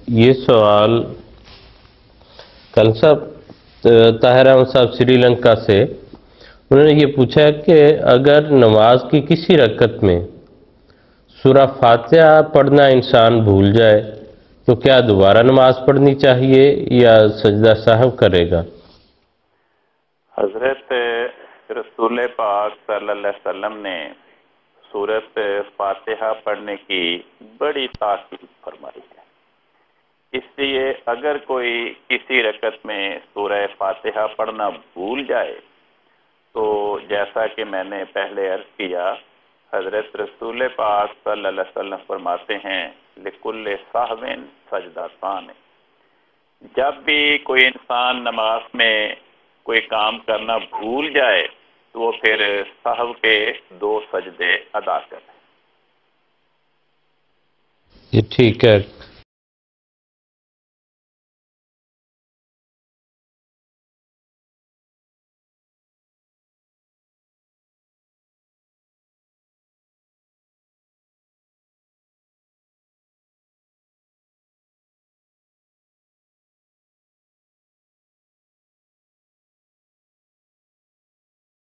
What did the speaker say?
یہ سوال کل صاحب طاہر احمد صاحب سری لنکا سے، انہوں نے یہ پوچھا کہ اگر نماز کی کسی رکعت میں سورہ فاتحہ پڑھنا انسان بھول جائے تو کیا دوبارہ نماز پڑھنی چاہیے یا سجدہ سہو کرے گا؟ حضرت رسول پاک صلی اللہ علیہ وسلم نے سورۃ فاتحہ پڑھنے کی بڑی تاکید فرمائی ہے۔ اس لیے اگر کوئی کسی رکعت میں سورہ فاتحہ پڑھنا بھول جائے تو جیسا کہ میں نے پہلے عرض کیا، حضرت رسول پاک صلی اللہ علیہ وسلم فرماتے ہیں لِكُلِّ سَهْوٍ سَجْدَتَانِ، جب بھی کوئی انسان نماز میں کوئی کام کرنا بھول جائے تو وہ پھر سہو کے 2 سجدے ادا کرے۔ یہ ٹھیک ہے۔